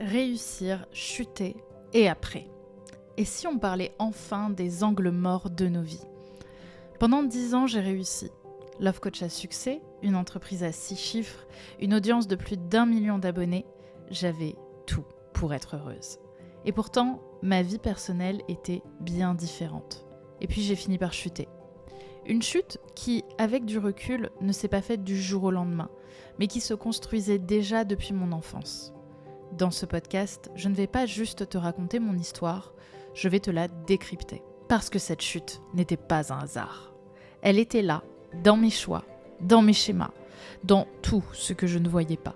réussir, chuter et après. Et si on parlait enfin des angles morts de nos vies ? Pendant 10 ans, j'ai réussi. Love Coach à succès, une entreprise à 6 chiffres, une audience de plus d'1 million d'abonnés. J'avais tout pour être heureuse. Et pourtant, ma vie personnelle était bien différente. Et puis j'ai fini par chuter. Une chute qui, avec du recul, ne s'est pas faite du jour au lendemain, mais qui se construisait déjà depuis mon enfance. Dans ce podcast, je ne vais pas juste te raconter mon histoire, je vais te la décrypter. Parce que cette chute n'était pas un hasard. Elle était là, dans mes choix, dans mes schémas, dans tout ce que je ne voyais pas.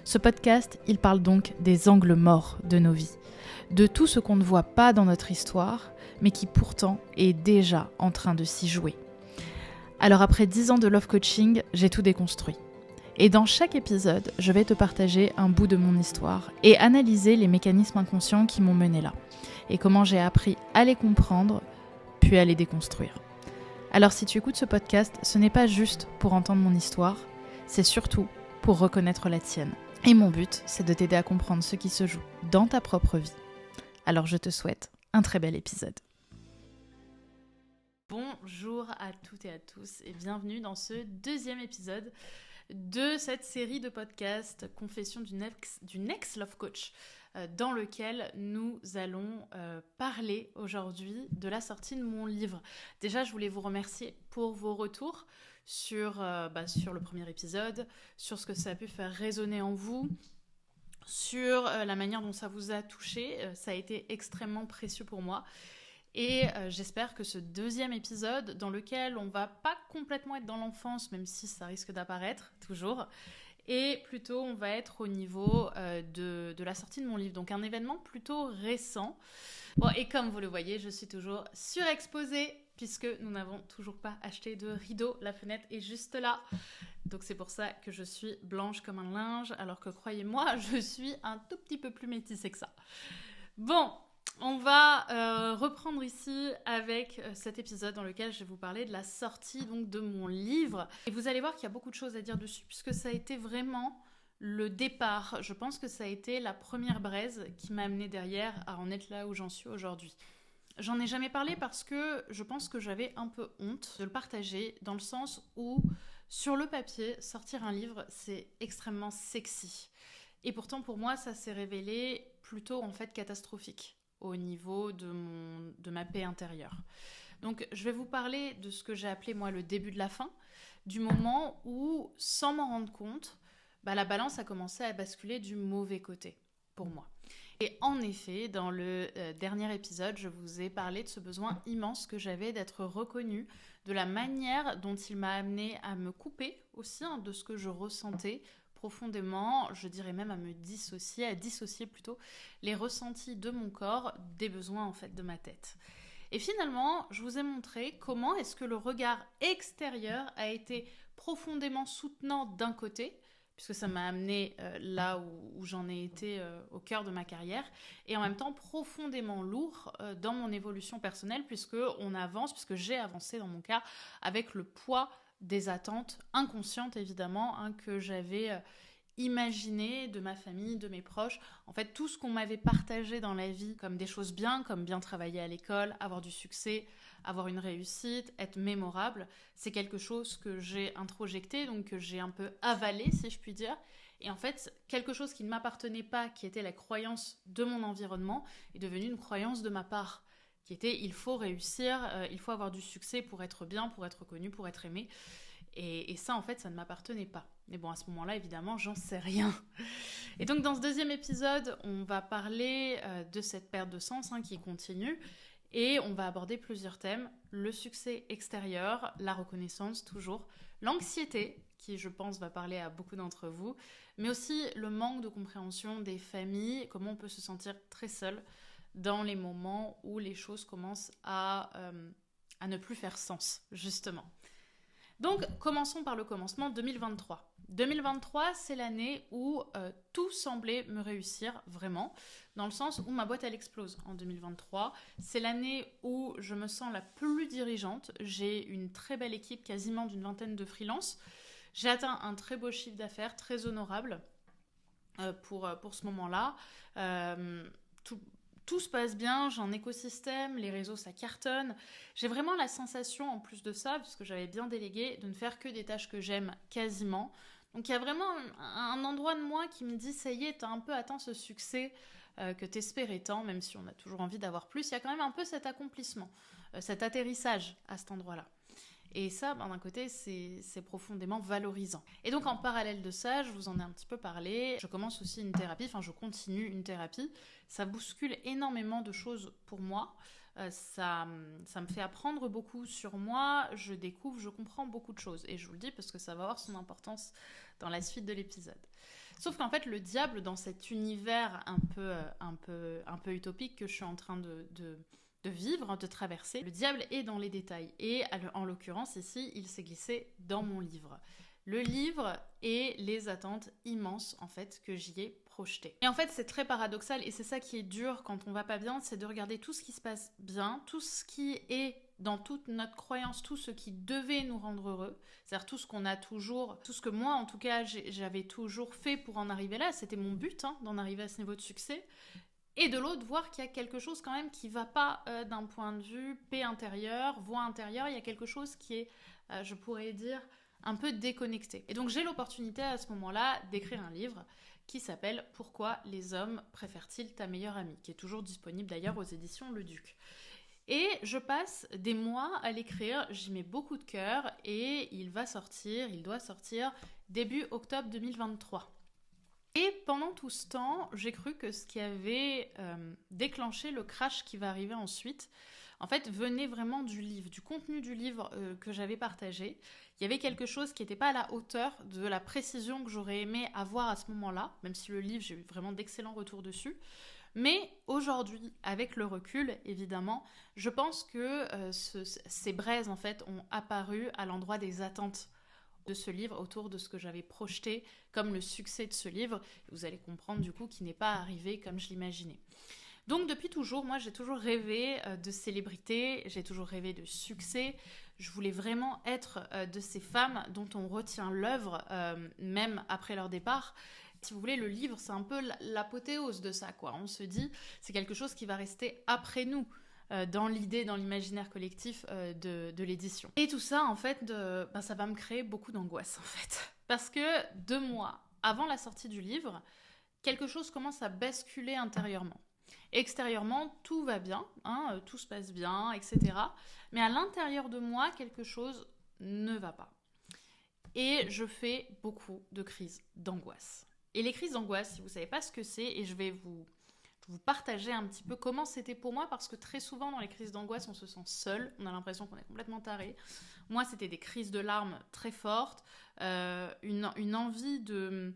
Ce podcast, il parle donc des angles morts de nos vies, de tout ce qu'on ne voit pas dans notre histoire, mais qui pourtant est déjà en train de s'y jouer. Alors après 10 ans de love coaching, j'ai tout déconstruit. Et dans chaque épisode, je vais te partager un bout de mon histoire et analyser les mécanismes inconscients qui m'ont mené là. Et comment j'ai appris à les comprendre, puis à les déconstruire. Alors si tu écoutes ce podcast, ce n'est pas juste pour entendre mon histoire, c'est surtout pour reconnaître la tienne. Et mon but, c'est de t'aider à comprendre ce qui se joue dans ta propre vie. Alors je te souhaite un très bel épisode. Bonjour à toutes et à tous et bienvenue dans ce deuxième épisode de cette série de podcasts Confession d'une ex-love coach dans lequel nous allons parler aujourd'hui de la sortie de mon livre. Déjà, je voulais vous remercier pour vos retours sur le premier épisode, sur ce que ça a pu faire résonner en vous, sur la manière dont ça vous a touché. Ça a été extrêmement précieux pour moi. Et j'espère que ce deuxième épisode, dans lequel on va pas complètement être dans l'enfance, même si ça risque d'apparaître toujours, et plutôt on va être au niveau de la sortie de mon livre. Donc un événement plutôt récent. Bon, et comme vous le voyez, je suis toujours surexposée, puisque nous n'avons toujours pas acheté de rideau. La fenêtre est juste là. Donc c'est pour ça que je suis blanche comme un linge, alors que croyez-moi, je suis un tout petit peu plus métissée que ça. Bon, on va reprendre ici avec cet épisode dans lequel je vais vous parler de la sortie donc, de mon livre. Et vous allez voir qu'il y a beaucoup de choses à dire dessus, puisque ça a été vraiment le départ. Je pense que ça a été la première braise qui m'a amenée derrière à en être là où j'en suis aujourd'hui. J'en ai jamais parlé parce que je pense que j'avais un peu honte de le partager, dans le sens où, sur le papier, sortir un livre, c'est extrêmement sexy. Et pourtant, pour moi, ça s'est révélé plutôt en fait catastrophique au niveau de ma paix intérieure. Donc, je vais vous parler de ce que j'ai appelé, moi, le début de la fin, du moment où, sans m'en rendre compte, la balance a commencé à basculer du mauvais côté, pour moi. Et en effet, dans le dernier épisode, je vous ai parlé de ce besoin immense que j'avais d'être reconnue, de la manière dont il m'a amenée à me couper aussi de ce que je ressentais profondément, je dirais même à dissocier plutôt les ressentis de mon corps des besoins en fait de ma tête. Et finalement, je vous ai montré comment est-ce que le regard extérieur a été profondément soutenant d'un côté, puisque ça m'a amené là où j'en ai été au cœur de ma carrière, et en même temps profondément lourd dans mon évolution personnelle, puisque j'ai avancé dans mon cas avec le poids des attentes inconscientes évidemment que j'avais imaginées de ma famille, de mes proches. En fait, tout ce qu'on m'avait partagé dans la vie comme des choses bien, comme bien travailler à l'école, avoir du succès, avoir une réussite, être mémorable, c'est quelque chose que j'ai introjecté, donc que j'ai un peu avalé, si je puis dire. Et en fait, quelque chose qui ne m'appartenait pas, qui était la croyance de mon environnement, est devenu une croyance de ma part, qui était il faut réussir, il faut avoir du succès pour être bien, pour être connu, pour être aimé. Et ça, en fait, ça ne m'appartenait pas. Mais bon, à ce moment-là, évidemment, j'en sais rien. Et donc, dans ce deuxième épisode, on va parler de cette perte de sens qui continue. Et on va aborder plusieurs thèmes. Le succès extérieur, la reconnaissance, toujours. L'anxiété, qui, je pense, va parler à beaucoup d'entre vous. Mais aussi le manque de compréhension des familles, comment on peut se sentir très seul dans les moments où les choses commencent à ne plus faire sens, justement. Donc, commençons par le commencement, 2023. 2023, c'est l'année où tout semblait me réussir vraiment, dans le sens où ma boîte, elle explose en 2023. C'est l'année où je me sens la plus dirigeante. J'ai une très belle équipe, quasiment d'une 20aine de freelances. J'ai atteint un très beau chiffre d'affaires, très honorable. pour ce moment-là. Tout se passe bien, j'ai un écosystème, les réseaux ça cartonne. J'ai vraiment la sensation, en plus de ça, puisque j'avais bien délégué, de ne faire que des tâches que j'aime quasiment. Donc il y a vraiment un endroit de moi qui me dit, ça y est, t'as un peu atteint ce succès que t'espérais tant, même si on a toujours envie d'avoir plus. Il y a quand même un peu cet accomplissement, cet atterrissage à cet endroit-là. Et ça, d'un côté, c'est profondément valorisant. Et donc, en parallèle de ça, je vous en ai un petit peu parlé, je commence aussi une thérapie, je continue une thérapie. Ça bouscule énormément de choses pour moi. Ça me fait apprendre beaucoup sur moi, je découvre, je comprends beaucoup de choses. Et je vous le dis parce que ça va avoir son importance dans la suite de l'épisode. Sauf qu'en fait, le diable, dans cet univers un peu utopique que je suis en train de vivre, de traverser, le diable est dans les détails. Et en l'occurrence, ici, il s'est glissé dans mon livre. Le livre et les attentes immenses, en fait, que j'y ai projetées. Et en fait, c'est très paradoxal, et c'est ça qui est dur quand on va pas bien, c'est de regarder tout ce qui se passe bien, tout ce qui est dans toute notre croyance, tout ce qui devait nous rendre heureux, c'est-à-dire tout ce qu'on a toujours, tout ce que moi, en tout cas, j'avais toujours fait pour en arriver là, c'était mon but, d'en arriver à ce niveau de succès. Et de l'autre, voir qu'il y a quelque chose quand même qui ne va pas d'un point de vue paix intérieure, voix intérieure. Il y a quelque chose qui est, je pourrais dire, un peu déconnecté. Et donc j'ai l'opportunité à ce moment-là d'écrire un livre qui s'appelle « Pourquoi les hommes préfèrent-ils ta meilleure amie ?» qui est toujours disponible d'ailleurs aux éditions Le Duc. Et je passe des mois à l'écrire, j'y mets beaucoup de cœur et il doit sortir début octobre 2023. Et pendant tout ce temps, j'ai cru que ce qui avait déclenché le crash qui va arriver ensuite, en fait, venait vraiment du livre, du contenu du livre que j'avais partagé. Il y avait quelque chose qui n'était pas à la hauteur de la précision que j'aurais aimé avoir à ce moment-là, même si le livre, j'ai eu vraiment d'excellents retours dessus. Mais aujourd'hui, avec le recul, évidemment, je pense que ces braises, en fait, ont apparu à l'endroit des attentes de ce livre, autour de ce que j'avais projeté comme le succès de ce livre. Vous allez comprendre du coup qu'il n'est pas arrivé comme je l'imaginais. Donc depuis toujours, moi j'ai toujours rêvé de célébrité, j'ai toujours rêvé de succès. Je voulais vraiment être de ces femmes dont on retient l'œuvre, même après leur départ. Si vous voulez, le livre, c'est un peu l'apothéose de ça, quoi. On se dit, c'est quelque chose qui va rester après nous, dans l'idée, dans l'imaginaire collectif de l'édition. Et tout ça, en fait, ça va me créer beaucoup d'angoisse, en fait. Parce que 2 mois avant la sortie du livre, quelque chose commence à basculer intérieurement. Extérieurement, tout va bien, tout se passe bien, etc. Mais à l'intérieur de moi, quelque chose ne va pas. Et je fais beaucoup de crises d'angoisse. Et les crises d'angoisse, si vous ne savez pas ce que c'est, et je vais vous partager un petit peu comment c'était pour moi, parce que très souvent dans les crises d'angoisse, on se sent seul, on a l'impression qu'on est complètement taré. Moi, c'était des crises de larmes très fortes, une envie de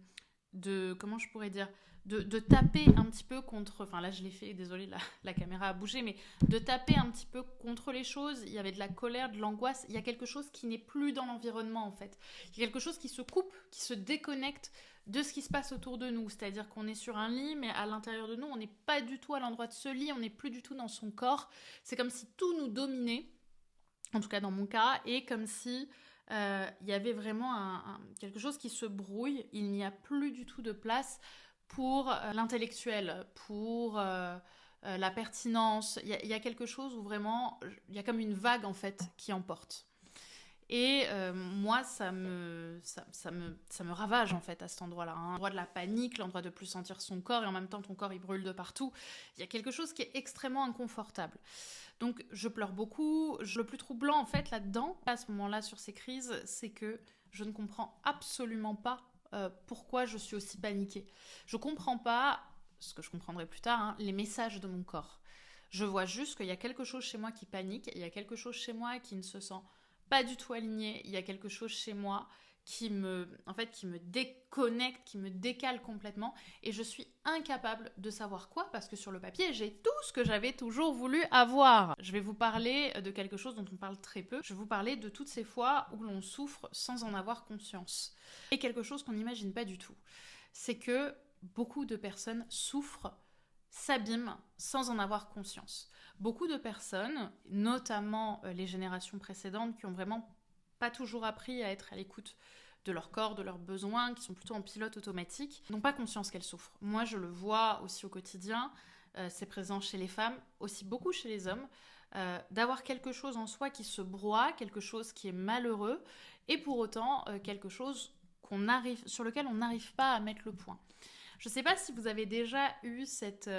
comment je pourrais dire, de taper un petit peu contre, enfin là je l'ai fait, désolée, la caméra a bougé, mais de taper un petit peu contre les choses. Il y avait de la colère, de l'angoisse, il y a quelque chose qui n'est plus dans l'environnement en fait. Il y a quelque chose qui se coupe, qui se déconnecte de ce qui se passe autour de nous, c'est-à-dire qu'on est sur un lit, mais à l'intérieur de nous, on n'est pas du tout à l'endroit de ce lit, on n'est plus du tout dans son corps. C'est comme si tout nous dominait, en tout cas dans mon cas, et comme si il y avait vraiment quelque chose qui se brouille. Il n'y a plus du tout de place pour l'intellectuel, pour la pertinence. Il y a quelque chose où vraiment, il y a comme une vague en fait qui emporte. Et moi, ça me ravage en fait à cet endroit-là. L'endroit de la panique, l'endroit de plus sentir son corps, et en même temps ton corps il brûle de partout. Il y a quelque chose qui est extrêmement inconfortable. Donc je pleure beaucoup. Le plus troublant en fait là-dedans, à ce moment-là sur ces crises, c'est que je ne comprends absolument pas pourquoi je suis aussi paniquée. Je comprends pas, ce que je comprendrai plus tard, les messages de mon corps. Je vois juste qu'il y a quelque chose chez moi qui panique, il y a quelque chose chez moi qui ne se sent pas du tout aligné, il y a quelque chose chez moi qui me déconnecte, qui me décale complètement, et je suis incapable de savoir quoi, parce que sur le papier, j'ai tout ce que j'avais toujours voulu avoir. Je vais vous parler de quelque chose dont on parle très peu. Je vais vous parler de toutes ces fois où l'on souffre sans en avoir conscience. Et quelque chose qu'on n'imagine pas du tout, c'est que beaucoup de personnes souffrent, s'abîment sans en avoir conscience. Beaucoup de personnes, notamment les générations précédentes, qui ont vraiment pas toujours appris à être à l'écoute de leur corps, de leurs besoins, qui sont plutôt en pilote automatique, n'ont pas conscience qu'elles souffrent. Moi, je le vois aussi au quotidien, c'est présent chez les femmes, aussi beaucoup chez les hommes, d'avoir quelque chose en soi qui se broie, quelque chose qui est malheureux, et pour autant quelque chose sur lequel on n'arrive pas à mettre le point. Je ne sais pas si vous avez déjà eu cette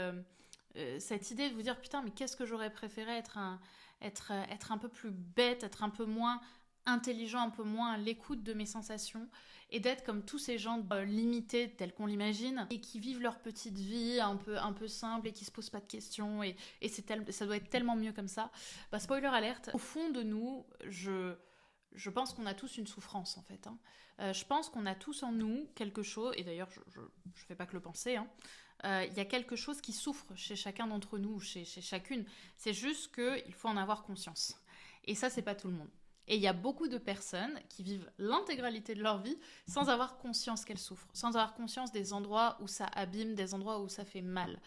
idée de vous dire « Putain, mais qu'est-ce que j'aurais préféré être un peu plus bête, être un peu moins intelligent, un peu moins à l'écoute de mes sensations et d'être comme tous ces gens limités tels qu'on l'imagine et qui vivent leur petite vie un peu simple et qui se posent pas de questions et ça doit être tellement mieux comme ça. » Spoiler alerte, au fond de nous, je pense qu'on a tous une souffrance en fait. Je pense qu'on a tous en nous quelque chose, et d'ailleurs je fais pas que le penser, il y a quelque chose qui souffre chez chacun d'entre nous, chez chacune. C'est juste qu'il faut en avoir conscience. Et ça, c'est pas tout le monde. Et il y a beaucoup de personnes qui vivent l'intégralité de leur vie sans avoir conscience qu'elles souffrent, sans avoir conscience des endroits où ça abîme, des endroits où ça fait mal.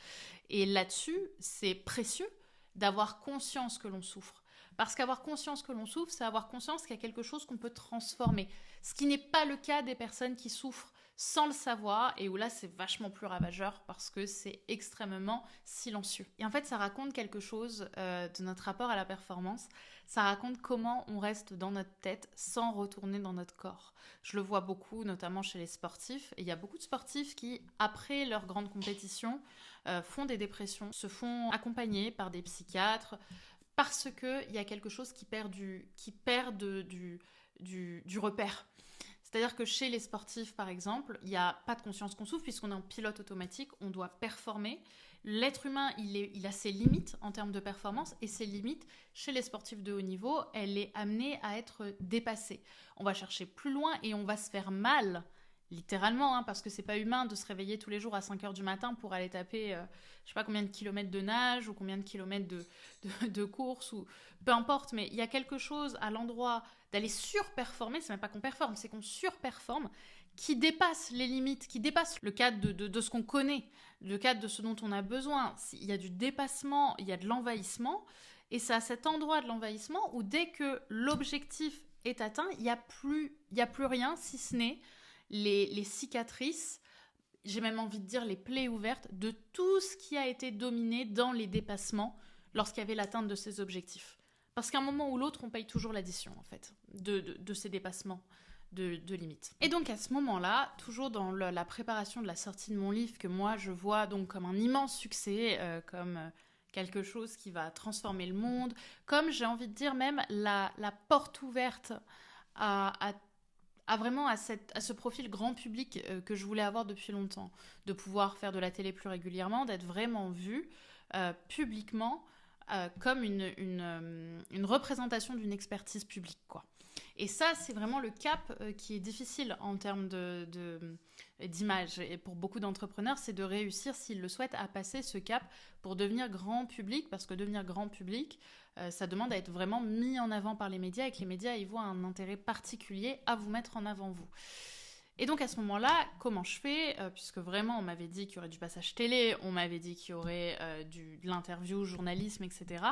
Et là-dessus, c'est précieux d'avoir conscience que l'on souffre. Parce qu'avoir conscience que l'on souffre, c'est avoir conscience qu'il y a quelque chose qu'on peut transformer. Ce qui n'est pas le cas des personnes qui souffrent sans le savoir, et où là c'est vachement plus ravageur parce que c'est extrêmement silencieux. Et en fait ça raconte quelque chose de notre rapport à la performance, ça raconte comment on reste dans notre tête sans retourner dans notre corps. Je le vois beaucoup, notamment chez les sportifs, et il y a beaucoup de sportifs qui, après leur grande compétition, font des dépressions, se font accompagner par des psychiatres, parce qu'il y a quelque chose qui perd du repère. C'est-à-dire que chez les sportifs, par exemple, il n'y a pas de conscience qu'on souffre puisqu'on est en pilote automatique, on doit performer. L'être humain, il a ses limites en termes de performance et ses limites, chez les sportifs de haut niveau, elle est amenée à être dépassée. On va chercher plus loin et on va se faire mal, littéralement, parce que c'est pas humain de se réveiller tous les jours à 5h du matin pour aller taper, je sais pas combien de kilomètres de nage ou combien de kilomètres de course, ou peu importe, mais il y a quelque chose à l'endroit d'aller surperformer, c'est même pas qu'on performe, c'est qu'on surperforme, qui dépasse les limites, qui dépasse le cadre de ce qu'on connaît, le cadre de ce dont on a besoin. Il y a du dépassement, il y a de l'envahissement, et c'est à cet endroit de l'envahissement où dès que l'objectif est atteint, il n'y a plus rien, si ce n'est les cicatrices, j'ai même envie de dire les plaies ouvertes de tout ce qui a été dominé dans les dépassements lorsqu'il y avait l'atteinte de ces objectifs. Parce qu'à un moment ou l'autre, on paye toujours l'addition, en fait, de ces dépassements de limites. Et donc, à ce moment-là, toujours dans la préparation de la sortie de mon livre, que moi, je vois donc comme un immense succès, comme quelque chose qui va transformer le monde, comme, j'ai envie de dire, même la porte ouverte à vraiment à ce profil grand public que je voulais avoir depuis longtemps, de pouvoir faire de la télé plus régulièrement, d'être vraiment vue publiquement, comme une représentation d'une expertise publique, quoi. Et ça, c'est vraiment le cap qui est difficile en termes d'image. Et pour beaucoup d'entrepreneurs, c'est de réussir, s'ils le souhaitent, à passer ce cap pour devenir grand public, parce que devenir grand public, ça demande à être vraiment mis en avant par les médias, et que les médias y voient un intérêt particulier à vous mettre en avant, vous. Et donc à ce moment-là, comment je fais, puisque vraiment on m'avait dit qu'il y aurait du passage télé, on m'avait dit qu'il y aurait de l'interview, journalisme, etc.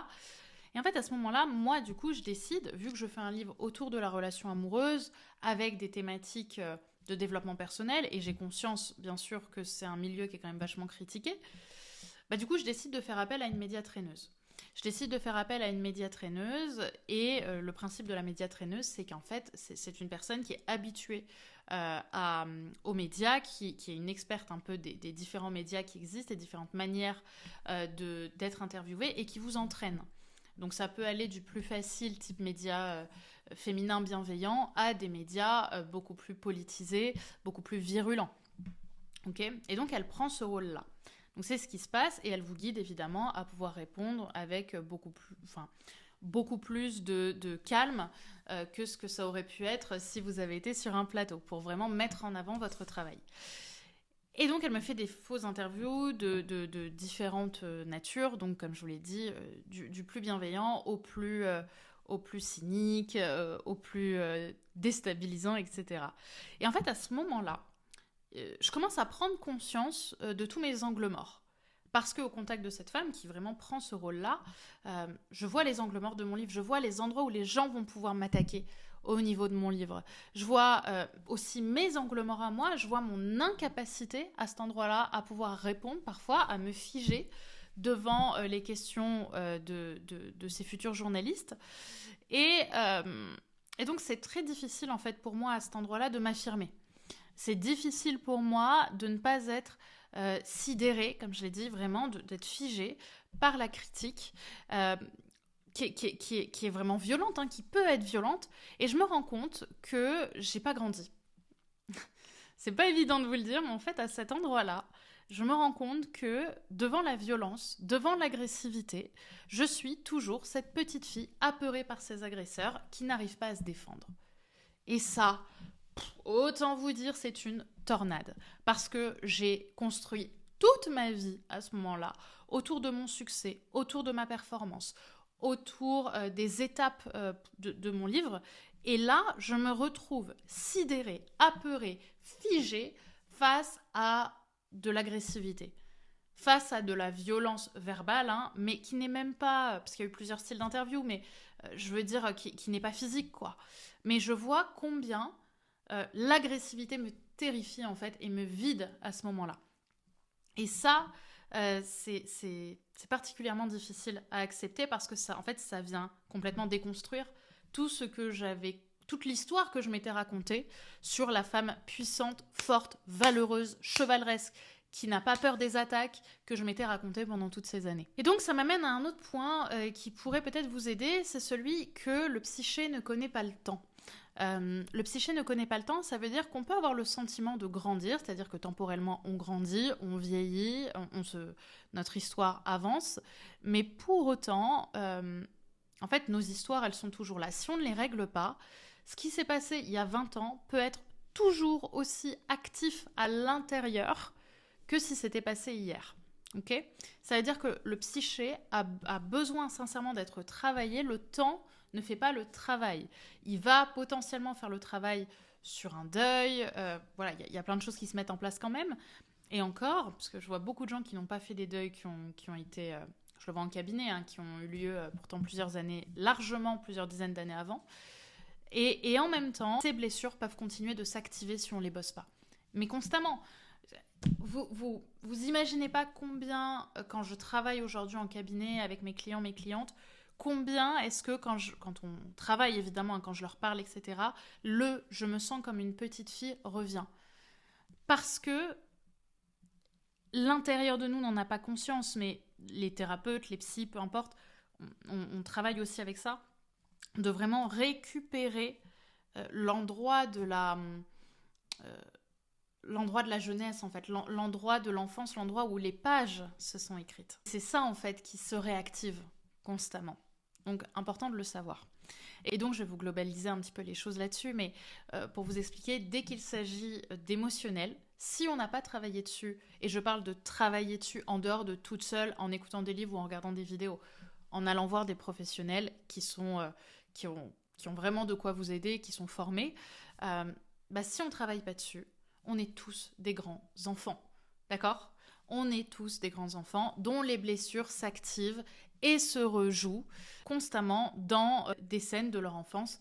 Et en fait à ce moment-là, moi du coup je décide, vu que je fais un livre autour de la relation amoureuse, avec des thématiques de développement personnel, et j'ai conscience bien sûr que c'est un milieu qui est quand même vachement critiqué, du coup je décide de faire appel à une médiatraineuse. Je décide de faire appel à une médiatraineuse, et le principe de la médiatraineuse, c'est qu'en fait, c'est une personne qui est habituée aux médias, qui est une experte un peu des différents médias qui existent, des différentes manières d'être interviewée, et qui vous entraîne. Donc ça peut aller du plus facile, type médias féminins bienveillants, à des médias beaucoup plus politisés, beaucoup plus virulents. Okay ? Et donc elle prend ce rôle-là. Donc c'est ce qui se passe, et elle vous guide évidemment à pouvoir répondre avec beaucoup plus de calme que ce que ça aurait pu être si vous avez été sur un plateau, pour vraiment mettre en avant votre travail. Et donc elle me fait des fausses interviews de différentes natures, donc comme je vous l'ai dit, du plus bienveillant au plus cynique, au plus déstabilisant, etc. Et en fait à ce moment-là, je commence à prendre conscience de tous mes angles morts. Parce qu'au contact de cette femme qui vraiment prend ce rôle-là, je vois les angles morts de mon livre, je vois les endroits où les gens vont pouvoir m'attaquer au niveau de mon livre. Je vois aussi mes angles morts à moi, je vois mon incapacité à cet endroit-là à pouvoir répondre parfois, à me figer devant les questions de ces futurs journalistes. Et donc c'est très difficile en fait pour moi à cet endroit-là de m'affirmer. C'est difficile pour moi de ne pas être sidérée, comme je l'ai dit, vraiment d'être figée par la critique qui est vraiment violente, hein, qui peut être violente, et je me rends compte que j'ai pas grandi. C'est pas évident de vous le dire, mais en fait, à cet endroit-là, je me rends compte que devant la violence, devant l'agressivité, je suis toujours cette petite fille apeurée par ses agresseurs qui n'arrive pas à se défendre. Et ça, autant vous dire, c'est une tornade. Parce que j'ai construit toute ma vie à ce moment-là autour de mon succès, autour de ma performance, autour des étapes de mon livre. Et là, je me retrouve sidérée, apeurée, figée face à de l'agressivité, face à de la violence verbale, hein, mais qui n'est même pas, parce qu'il y a eu plusieurs styles d'interview, mais je veux dire qui n'est pas physique, quoi. Mais je vois combien l'agressivité me terrifie, en fait, et me vide à ce moment-là. Et ça, c'est particulièrement difficile à accepter parce que ça, en fait, ça vient complètement déconstruire toute l'histoire que je m'étais racontée sur la femme puissante, forte, valeureuse, chevaleresque, qui n'a pas peur des attaques, que je m'étais racontée pendant toutes ces années. Et donc ça m'amène à un autre point qui pourrait peut-être vous aider, c'est celui que le psyché ne connaît pas le temps. Le psyché ne connaît pas le temps, ça veut dire qu'on peut avoir le sentiment de grandir, c'est-à-dire que temporellement on grandit, on vieillit, notre histoire avance, mais pour autant, en fait nos histoires elles sont toujours là. Si on ne les règle pas, ce qui s'est passé il y a 20 ans peut être toujours aussi actif à l'intérieur que si c'était passé hier. Okay ? Ça veut dire que le psyché a besoin sincèrement d'être travaillé, le temps ne fait pas le travail. Il va potentiellement faire le travail sur un deuil. Voilà, il y a plein de choses qui se mettent en place quand même. Et encore, parce que je vois beaucoup de gens qui n'ont pas fait des deuils, qui ont été, je le vois en cabinet, hein, qui ont eu lieu pourtant plusieurs années, largement plusieurs dizaines d'années avant. Et en même temps, ces blessures peuvent continuer de s'activer si on ne les bosse pas. Mais constamment. Vous imaginez pas combien, quand je travaille aujourd'hui en cabinet avec mes clients, mes clientes, combien est-ce que quand on travaille évidemment, quand je leur parle, etc., je me sens comme une petite fille revient. Parce que l'intérieur de nous n'en a pas conscience, mais les thérapeutes, les psys, peu importe, on travaille aussi avec ça, de vraiment récupérer l'endroit de la jeunesse, en fait, l'endroit de l'enfance, l'endroit où les pages se sont écrites. C'est ça, en fait, qui se réactive constamment. Donc, important de le savoir. Et donc, je vais vous globaliser un petit peu les choses là-dessus, mais pour vous expliquer, dès qu'il s'agit d'émotionnel, si on n'a pas travaillé dessus, et je parle de travailler dessus en dehors de toute seule, en écoutant des livres ou en regardant des vidéos, en allant voir des professionnels qui ont vraiment de quoi vous aider, qui sont formés, si on ne travaille pas dessus, on est tous des grands enfants, d'accord ? On est tous des grands enfants dont les blessures s'activent et se rejouent constamment dans des scènes de leur enfance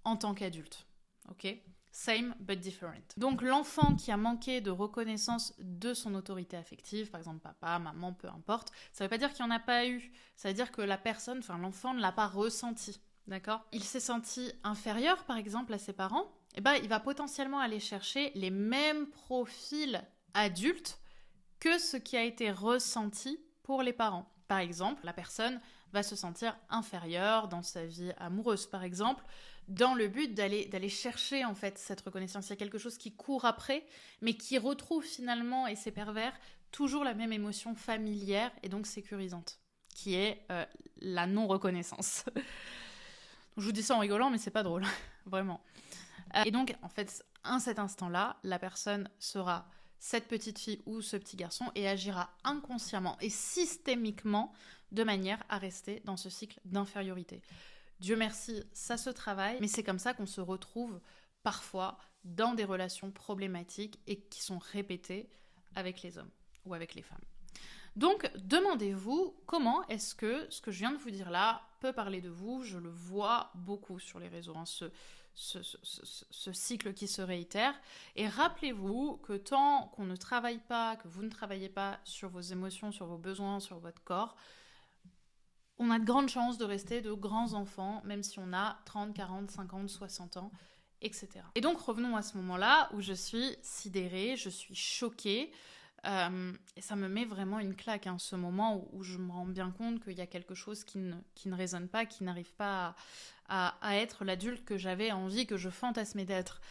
en tant qu'adulte, ok ? Same but different. Donc l'enfant qui a manqué de reconnaissance de son autorité affective, par exemple papa, maman, peu importe, ça ne veut pas dire qu'il n'y en a pas eu, ça veut dire que l'enfant ne l'a pas ressenti, d'accord ? Il s'est senti inférieur, par exemple, à ses parents, il va potentiellement aller chercher les mêmes profils adultes que ce qui a été ressenti pour les parents. Par exemple, la personne va se sentir inférieure dans sa vie amoureuse, par exemple, dans le but d'aller chercher en fait cette reconnaissance. Il y a quelque chose qui court après, mais qui retrouve finalement, et c'est pervers, toujours la même émotion familière et donc sécurisante, qui est la non-reconnaissance. Je vous dis ça en rigolant, mais c'est pas drôle, vraiment. Et donc, en fait, à cet instant-là, la personne sera cette petite fille ou ce petit garçon et agira inconsciemment et systémiquement de manière à rester dans ce cycle d'infériorité. Dieu merci, ça se travaille, mais c'est comme ça qu'on se retrouve parfois dans des relations problématiques et qui sont répétées avec les hommes ou avec les femmes. Donc, demandez-vous comment est-ce que ce que je viens de vous dire là peut parler de vous. Je le vois beaucoup sur les réseaux, hein, ce cycle qui se réitère. Et rappelez-vous que tant qu'on ne travaille pas, que vous ne travaillez pas sur vos émotions, sur vos besoins, sur votre corps, on a de grandes chances de rester de grands enfants, même si on a 30, 40, 50, 60 ans, etc. Et donc revenons à ce moment-là où je suis sidérée, je suis choquée, et ça me met vraiment une claque, hein, ce moment où je me rends bien compte qu'il y a quelque chose qui ne résonne pas, qui n'arrive pas à être l'adulte que j'avais envie, que je fantasmais d'être.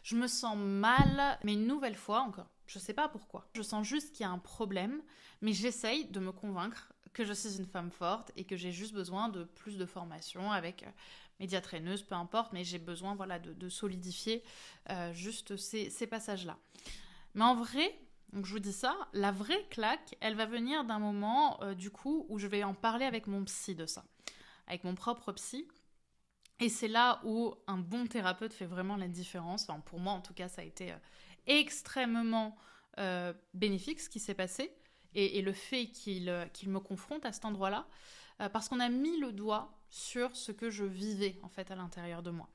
Je me sens mal, mais une nouvelle fois encore, je sais pas pourquoi. Je sens juste qu'il y a un problème, mais j'essaye de me convaincre que je suis une femme forte et que j'ai juste besoin de plus de formation avec médiatraineuse, peu importe, mais j'ai besoin de solidifier juste ces passages-là. Mais en vrai, donc je vous dis ça, la vraie claque, elle va venir d'un moment du coup où je vais en parler avec mon psy de ça, avec mon propre psy. Et c'est là où un bon thérapeute fait vraiment la différence. Enfin, pour moi, en tout cas, ça a été extrêmement bénéfique ce qui s'est passé. Et le fait qu'il me confronte à cet endroit-là, parce qu'on a mis le doigt sur ce que je vivais en fait à l'intérieur de moi.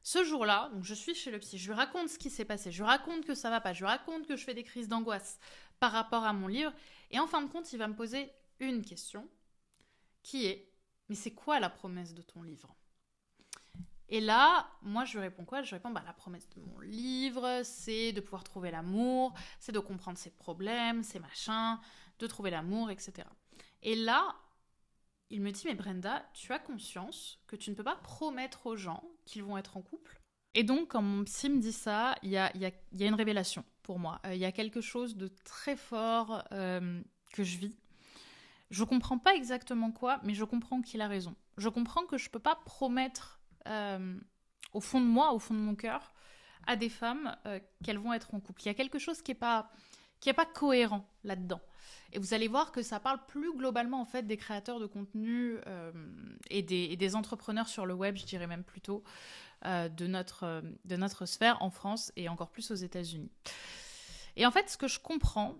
Ce jour-là, donc je suis chez le psy, je lui raconte ce qui s'est passé, je lui raconte que ça va pas, je lui raconte que je fais des crises d'angoisse par rapport à mon livre, et en fin de compte, il va me poser une question, qui est « Mais c'est quoi la promesse de ton livre ?» Et là, moi, je lui réponds quoi ? Je lui réponds, la promesse de mon livre, c'est de pouvoir trouver l'amour, c'est de comprendre ses problèmes, ses machins, de trouver l'amour, etc. Et là, il me dit, mais Brenda, tu as conscience que tu ne peux pas promettre aux gens qu'ils vont être en couple ? Et donc, quand mon psy me dit ça, il y a une révélation pour moi. Il y a quelque chose de très fort que je vis. Je comprends pas exactement quoi, mais je comprends qu'il a raison. Je comprends que je peux pas promettre au fond de moi, au fond de mon cœur, à des femmes qu'elles vont être en couple. Il y a quelque chose qui est pas cohérent là-dedans. Et vous allez voir que ça parle plus globalement en fait des créateurs de contenu et des entrepreneurs sur le web, je dirais même plutôt, de notre sphère en France et encore plus aux États-Unis. Et en fait, ce que je comprends,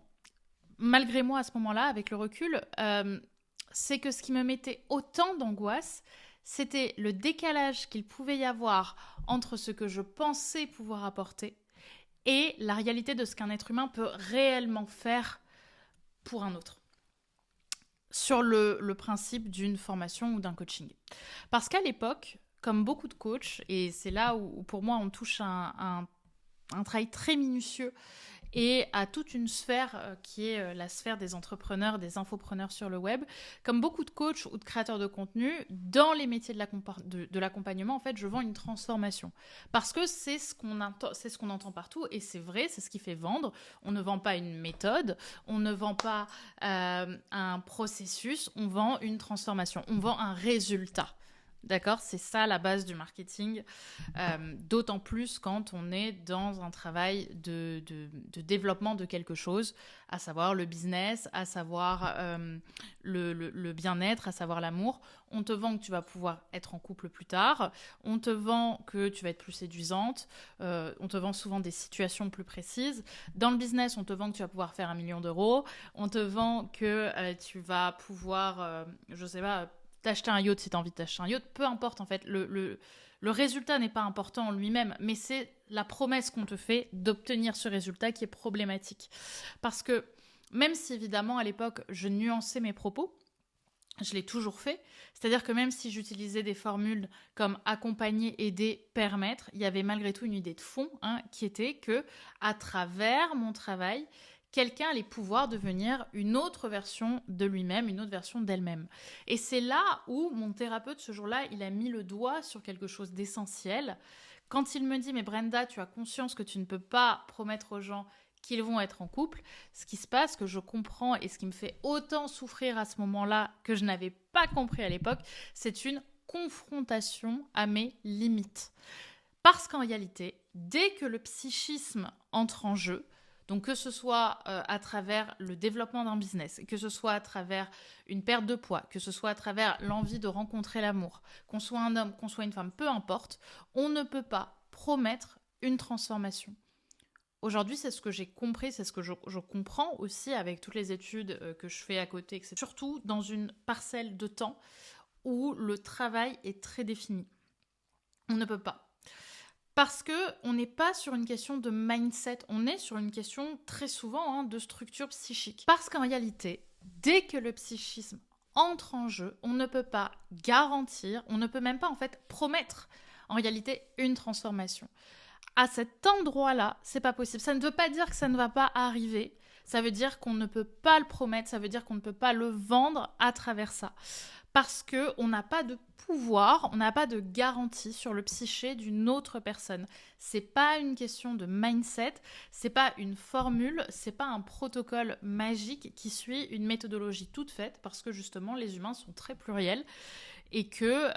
malgré moi à ce moment-là, avec le recul, c'est que ce qui me mettait autant d'angoisse, c'était le décalage qu'il pouvait y avoir entre ce que je pensais pouvoir apporter et la réalité de ce qu'un être humain peut réellement faire pour un autre. Sur le principe d'une formation ou d'un coaching. Parce qu'à l'époque, comme beaucoup de coachs, et c'est là où pour moi on touche un travail très minutieux et à toute une sphère qui est la sphère des entrepreneurs, des infopreneurs sur le web. Comme beaucoup de coachs ou de créateurs de contenu, dans les métiers de l'accompagnement, en fait, je vends une transformation. Parce que c'est ce qu'on entend partout, et c'est vrai, c'est ce qui fait vendre. On ne vend pas une méthode, on ne vend pas un processus, on vend une transformation, on vend un résultat. D'accord ? C'est ça la base du marketing, d'autant plus quand on est dans un travail de développement de quelque chose, à savoir le business, à savoir le bien-être, à savoir l'amour. On te vend que tu vas pouvoir être en couple plus tard, on te vend que tu vas être plus séduisante, on te vend souvent des situations plus précises. Dans le business, on te vend que tu vas pouvoir faire 1 million d'euros, on te vend que tu vas pouvoir, je sais pas, t'acheter un yacht si tu as envie de t'acheter un yacht, peu importe en fait, le résultat n'est pas important en lui-même, mais c'est la promesse qu'on te fait d'obtenir ce résultat qui est problématique. Parce que même si évidemment à l'époque je nuançais mes propos, je l'ai toujours fait, c'est-à-dire que même si j'utilisais des formules comme accompagner, aider, permettre, il y avait malgré tout une idée de fond qui était que à travers mon travail, quelqu'un allait pouvoir devenir une autre version de lui-même, une autre version d'elle-même. Et c'est là où mon thérapeute, ce jour-là, il a mis le doigt sur quelque chose d'essentiel. Quand il me dit « Mais Brenda, tu as conscience que tu ne peux pas promettre aux gens qu'ils vont être en couple », ce qui se passe, que je comprends et ce qui me fait autant souffrir à ce moment-là que je n'avais pas compris à l'époque, c'est une confrontation à mes limites. Parce qu'en réalité, dès que le psychisme entre en jeu, donc que ce soit à travers le développement d'un business, que ce soit à travers une perte de poids, que ce soit à travers l'envie de rencontrer l'amour, qu'on soit un homme, qu'on soit une femme, peu importe, on ne peut pas promettre une transformation. Aujourd'hui, c'est ce que j'ai compris, c'est ce que je comprends aussi avec toutes les études que je fais à côté, etc. Surtout dans une parcelle de temps où le travail est très défini. On ne peut pas. Parce qu'on n'est pas sur une question de mindset, on est sur une question très souvent de structure psychique. Parce qu'en réalité, dès que le psychisme entre en jeu, on ne peut pas garantir, on ne peut même pas en fait promettre en réalité une transformation. À cet endroit-là, c'est pas possible. Ça ne veut pas dire que ça ne va pas arriver. Ça veut dire qu'on ne peut pas le promettre, ça veut dire qu'on ne peut pas le vendre à travers ça. Parce qu'on n'a pas de pouvoir, on n'a pas de garantie sur le psyché d'une autre personne. C'est pas une question de mindset, c'est pas une formule, c'est pas un protocole magique qui suit une méthodologie toute faite, parce que justement les humains sont très pluriels et que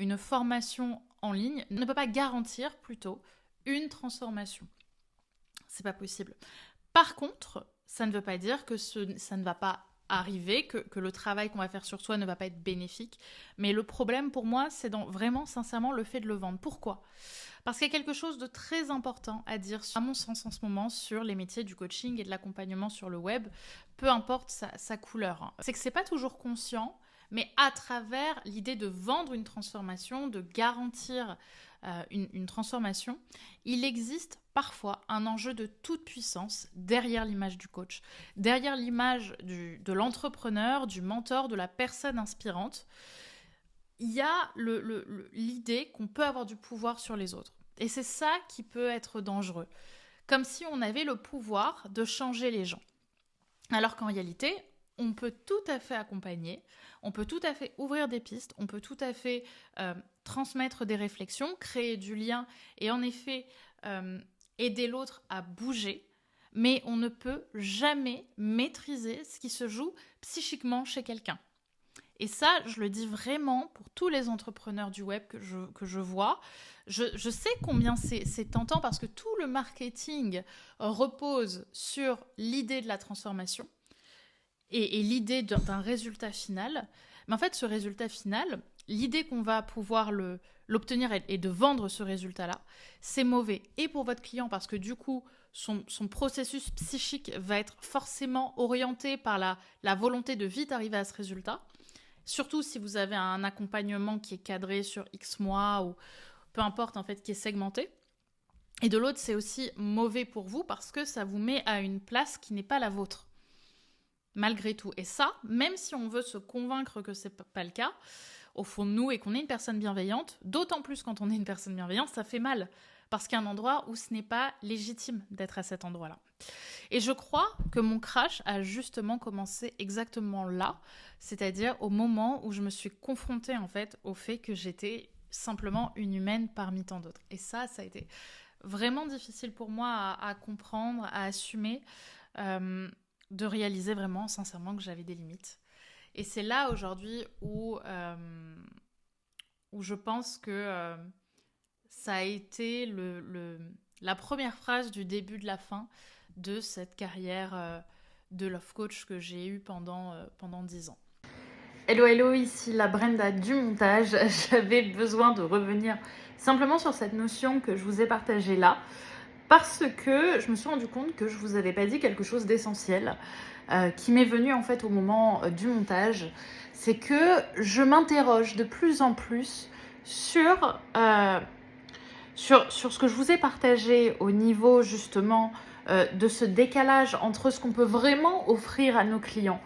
une formation en ligne ne peut pas garantir plutôt une transformation. C'est pas possible. Par contre, ça ne veut pas dire que ça ne va pas arriver, que le travail qu'on va faire sur soi ne va pas être bénéfique. Mais le problème pour moi, c'est vraiment sincèrement le fait de le vendre. Pourquoi ? Parce qu'il y a quelque chose de très important à dire, à mon sens en ce moment, sur les métiers du coaching et de l'accompagnement sur le web, peu importe sa couleur. C'est que c'est pas toujours conscient, mais à travers l'idée de vendre une transformation, de garantir une transformation, il existe parfois un enjeu de toute puissance derrière l'image du coach, derrière l'image de l'entrepreneur, du mentor, de la personne inspirante. Il y a l'idée qu'on peut avoir du pouvoir sur les autres. Et c'est ça qui peut être dangereux. Comme si on avait le pouvoir de changer les gens. Alors qu'en réalité, on peut tout à fait accompagner, on peut tout à fait ouvrir des pistes, on peut tout à fait transmettre des réflexions, créer du lien et en effet aider l'autre à bouger, mais on ne peut jamais maîtriser ce qui se joue psychiquement chez quelqu'un. Et ça, je le dis vraiment pour tous les entrepreneurs du web que je vois. Je sais combien c'est tentant parce que tout le marketing repose sur l'idée de la transformation et l'idée d'un résultat final. Mais en fait, ce résultat final, l'idée qu'on va pouvoir l'obtenir et de vendre ce résultat-là, c'est mauvais. Et pour votre client, parce que du coup, son processus psychique va être forcément orienté par la volonté de vite arriver à ce résultat. Surtout si vous avez un accompagnement qui est cadré sur X mois ou peu importe en fait, qui est segmenté. Et de l'autre, c'est aussi mauvais pour vous parce que ça vous met à une place qui n'est pas la vôtre. Malgré tout. Et ça, même si on veut se convaincre que c'est pas le cas, au fond de nous et qu'on est une personne bienveillante, d'autant plus quand on est une personne bienveillante, ça fait mal. Parce qu'il y a un endroit où ce n'est pas légitime d'être à cet endroit-là. Et je crois que mon crash a justement commencé exactement là, c'est-à-dire au moment où je me suis confrontée en fait au fait que j'étais simplement une humaine parmi tant d'autres. Et ça a été vraiment difficile pour moi à comprendre, à assumer, de réaliser vraiment sincèrement que j'avais des limites. Et c'est là aujourd'hui où je pense que ça a été la première phrase du début de la fin de cette carrière de love coach que j'ai eue pendant 10 ans. Hello, ici la Brenda du montage. J'avais besoin de revenir simplement sur cette notion que je vous ai partagée là, parce que je me suis rendu compte que je ne vous avais pas dit quelque chose d'essentiel qui m'est venu en fait au moment du montage. C'est que je m'interroge de plus en plus sur ce que je vous ai partagé au niveau justement de ce décalage entre ce qu'on peut vraiment offrir à nos clients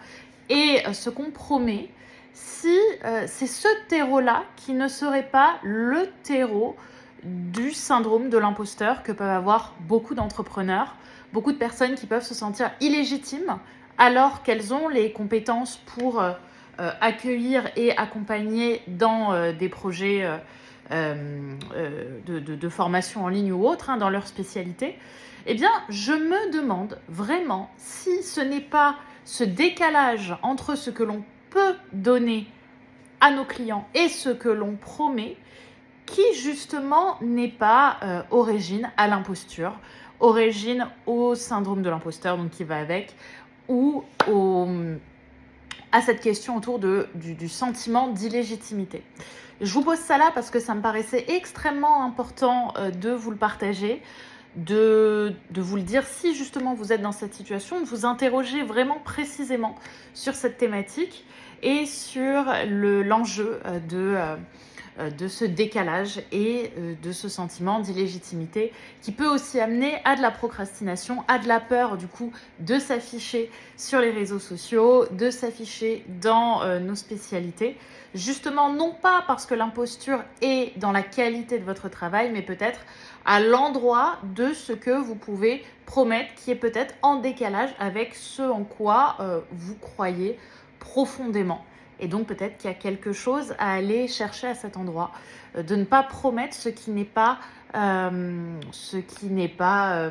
et ce qu'on promet, si c'est ce terreau-là qui ne serait pas le terreau du syndrome de l'imposteur que peuvent avoir beaucoup d'entrepreneurs, beaucoup de personnes qui peuvent se sentir illégitimes alors qu'elles ont les compétences pour accueillir et accompagner dans des projets de formation en ligne ou autre, dans leur spécialité. Eh bien, je me demande vraiment si ce n'est pas ce décalage entre ce que l'on peut donner à nos clients et ce que l'on promet qui justement n'est pas origine à l'imposture, origine au syndrome de l'imposteur, donc qui va avec, ou à cette question autour du sentiment d'illégitimité. Je vous pose ça là parce que ça me paraissait extrêmement important de vous le partager. de vous le dire si justement vous êtes dans cette situation, de vous interroger vraiment précisément sur cette thématique et sur l'enjeu de ce décalage et de ce sentiment d'illégitimité qui peut aussi amener à de la procrastination, à de la peur du coup de s'afficher sur les réseaux sociaux, de s'afficher dans nos spécialités. Justement, non pas parce que l'imposture est dans la qualité de votre travail, mais peut-être à l'endroit de ce que vous pouvez promettre qui est peut-être en décalage avec ce en quoi vous croyez profondément. Et donc peut-être qu'il y a quelque chose à aller chercher à cet endroit, de ne pas promettre ce qui n'est pas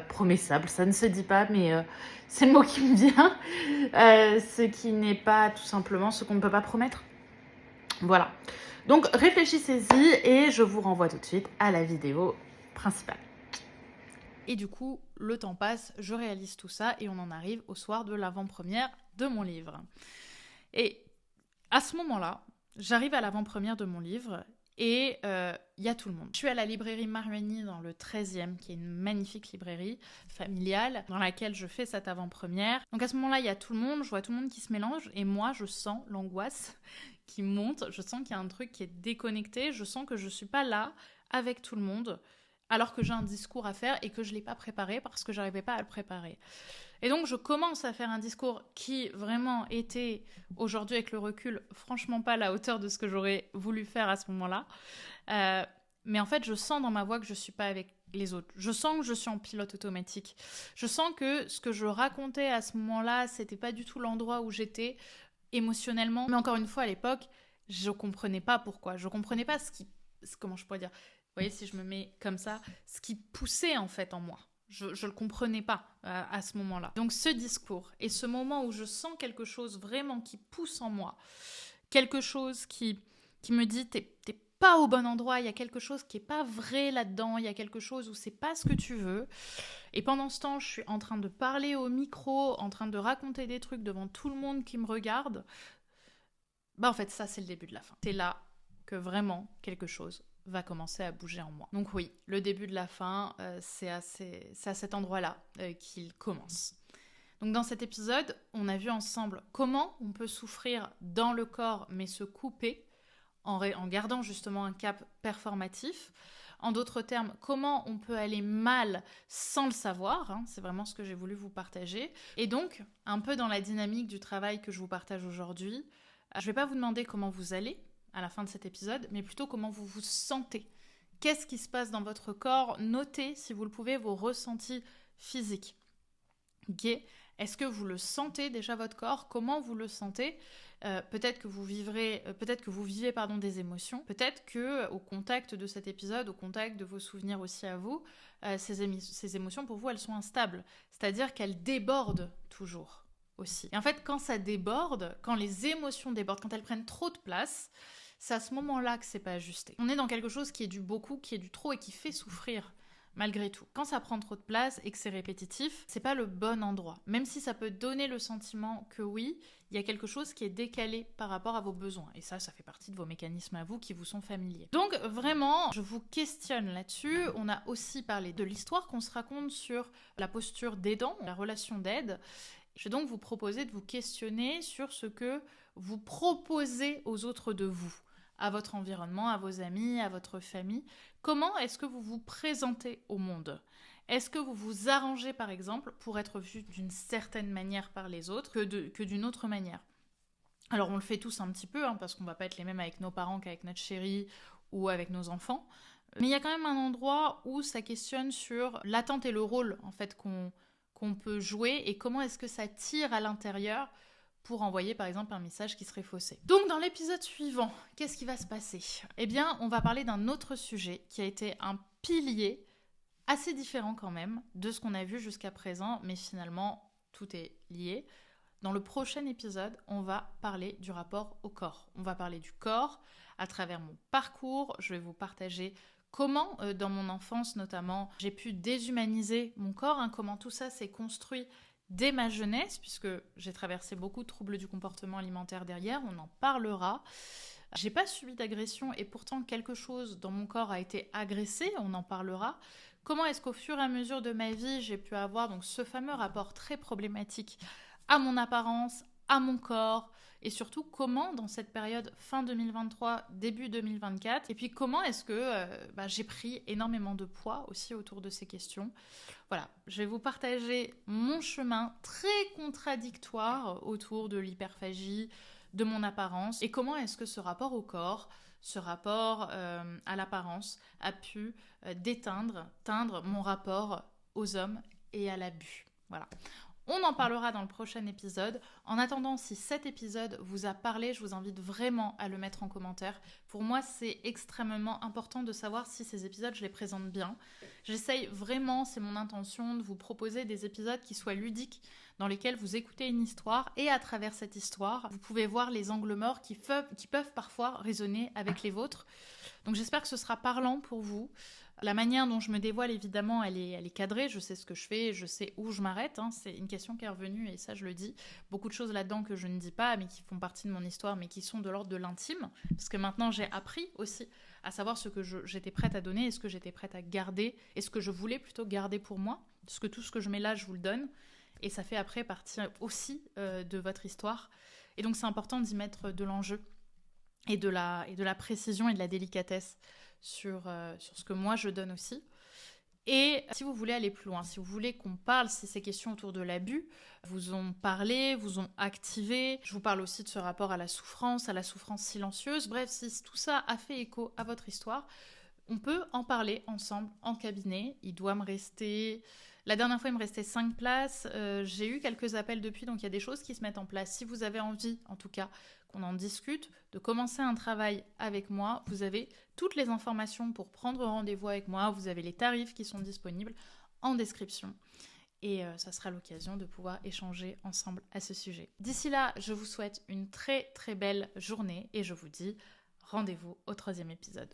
promessable. Ça ne se dit pas, mais c'est le mot qui me vient. Ce qui n'est pas tout simplement ce qu'on ne peut pas promettre. Voilà. Donc réfléchissez-y et je vous renvoie tout de suite à la vidéo principale. Et du coup, le temps passe, je réalise tout ça et on en arrive au soir de l'avant-première de mon livre. Et à ce moment-là, j'arrive à l'avant-première de mon livre et y a tout le monde. Je suis à la librairie Maruani dans le 13e, qui est une magnifique librairie familiale dans laquelle je fais cette avant-première. Donc à ce moment-là, il y a tout le monde, je vois tout le monde qui se mélange et moi, je sens l'angoisse qui monte, je sens qu'il y a un truc qui est déconnecté, je sens que je ne suis pas là avec tout le monde alors que j'ai un discours à faire et que je ne l'ai pas préparé parce que je n'arrivais pas à le préparer. Et donc, je commence à faire un discours qui vraiment était, aujourd'hui avec le recul, franchement pas à la hauteur de ce que j'aurais voulu faire à ce moment-là. Mais en fait, je sens dans ma voix que je ne suis pas avec les autres. Je sens que je suis en pilote automatique. Je sens que ce que je racontais à ce moment-là, c'était pas du tout l'endroit où j'étais émotionnellement. Mais encore une fois, à l'époque, je comprenais pas pourquoi. Je comprenais pas comment je pourrais dire. Vous voyez, si je me mets comme ça, ce qui poussait en fait en moi. Je ne le comprenais pas à ce moment-là. Donc ce discours et ce moment où je sens quelque chose vraiment qui pousse en moi, quelque chose qui me dit t'es pas au bon endroit, il y a quelque chose qui est pas vrai là-dedans, il y a quelque chose où c'est pas ce que tu veux. Et pendant ce temps, je suis en train de parler au micro, en train de raconter des trucs devant tout le monde qui me regarde. En fait, ça c'est le début de la fin. C'est là que vraiment quelque chose va commencer à bouger en moi. Donc oui, le début de la fin, c'est à cet endroit-là qu'il commence. Donc dans cet épisode, on a vu ensemble comment on peut souffrir dans le corps mais se couper en gardant justement un cap performatif. En d'autres termes, comment on peut aller mal sans le savoir, c'est vraiment ce que j'ai voulu vous partager. Et donc, un peu dans la dynamique du travail que je vous partage aujourd'hui, je ne vais pas vous demander comment vous allez à la fin de cet épisode, mais plutôt comment vous vous sentez. Qu'est-ce qui se passe dans votre corps? Notez, si vous le pouvez, vos ressentis physiques. Okay. Est-ce que vous le sentez déjà, votre corps? Comment vous le sentez? Peut-être que vous vivez des émotions. Peut-être que au contact de cet épisode, au contact de vos souvenirs aussi à vous, ces émotions pour vous, elles sont instables. C'est-à-dire qu'elles débordent toujours aussi. Et en fait, quand ça déborde, quand les émotions débordent, quand elles prennent trop de place, c'est à ce moment-là que c'est pas ajusté. On est dans quelque chose qui est du beaucoup, qui est du trop et qui fait souffrir. Malgré tout. Quand ça prend trop de place et que c'est répétitif, c'est pas le bon endroit. Même si ça peut donner le sentiment que oui, il y a quelque chose qui est décalé par rapport à vos besoins. Et ça fait partie de vos mécanismes à vous qui vous sont familiers. Donc vraiment, je vous questionne là-dessus. On a aussi parlé de l'histoire qu'on se raconte sur la posture d'aidant, la relation d'aide. Je vais donc vous proposer de vous questionner sur ce que vous proposez aux autres de vous, à votre environnement, à vos amis, à votre famille. Comment est-ce que vous vous présentez au monde? Est-ce que vous vous arrangez, par exemple, pour être vu d'une certaine manière par les autres que d'une autre manière? Alors, on le fait tous un petit peu, parce qu'on ne va pas être les mêmes avec nos parents qu'avec notre chérie ou avec nos enfants. Mais il y a quand même un endroit où ça questionne sur l'attente et le rôle, en fait, qu'on peut jouer et comment est-ce que ça tire à l'intérieur pour envoyer par exemple un message qui serait faussé. Donc dans l'épisode suivant, qu'est-ce qui va se passer? Eh bien, on va parler d'un autre sujet qui a été un pilier assez différent quand même de ce qu'on a vu jusqu'à présent, mais finalement tout est lié. Dans le prochain épisode, on va parler du rapport au corps. On va parler du corps à travers mon parcours. Je vais vous partager comment, dans mon enfance notamment, j'ai pu déshumaniser mon corps, comment tout ça s'est construit dès ma jeunesse, puisque j'ai traversé beaucoup de troubles du comportement alimentaire derrière, on en parlera. J'ai pas subi d'agression et pourtant quelque chose dans mon corps a été agressé, on en parlera. Comment est-ce qu'au fur et à mesure de ma vie, j'ai pu avoir donc ce fameux rapport très problématique à mon apparence, à mon corps, et surtout comment dans cette période fin 2023, début 2024, et puis comment est-ce que j'ai pris énormément de poids aussi autour de ces questions. Voilà, je vais vous partager mon chemin très contradictoire autour de l'hyperphagie, de mon apparence, et comment est-ce que ce rapport au corps, ce rapport à l'apparence a pu teindre mon rapport aux hommes et à l'abus. Voilà. On en parlera dans le prochain épisode. En attendant, si cet épisode vous a parlé, je vous invite vraiment à le mettre en commentaire. Pour moi, c'est extrêmement important de savoir si ces épisodes, je les présente bien. J'essaye vraiment, c'est mon intention, de vous proposer des épisodes qui soient ludiques, dans lesquels vous écoutez une histoire et à travers cette histoire, vous pouvez voir les angles morts qui peuvent parfois résonner avec les vôtres. Donc j'espère que ce sera parlant pour vous. La manière dont je me dévoile, évidemment, elle est cadrée. Je sais ce que je fais, je sais où je m'arrête. C'est une question qui est revenue et ça, je le dis. Beaucoup de choses là-dedans que je ne dis pas, mais qui font partie de mon histoire, mais qui sont de l'ordre de l'intime. Parce que maintenant, j'ai appris aussi à savoir ce que j'étais prête à donner et ce que j'étais prête à garder et ce que je voulais plutôt garder pour moi. Parce que tout ce que je mets là, je vous le donne. Et ça fait après partie aussi de votre histoire. Et donc, c'est important d'y mettre de l'enjeu et de la précision et de la délicatesse sur ce que moi je donne aussi. Et si vous voulez aller plus loin, si vous voulez qu'on parle, si ces questions autour de l'abus vous ont parlé, vous ont activé, je vous parle aussi de ce rapport à la souffrance silencieuse, bref, si tout ça a fait écho à votre histoire, on peut en parler ensemble en cabinet. Il doit me rester... La dernière fois, il me restait 5 places. J'ai eu quelques appels depuis, donc il y a des choses qui se mettent en place. Si vous avez envie, en tout cas, qu'on en discute, de commencer un travail avec moi, vous avez toutes les informations pour prendre rendez-vous avec moi. Vous avez les tarifs qui sont disponibles en description. Et ça sera l'occasion de pouvoir échanger ensemble à ce sujet. D'ici là, je vous souhaite une très très belle journée et je vous dis rendez-vous au 3e épisode.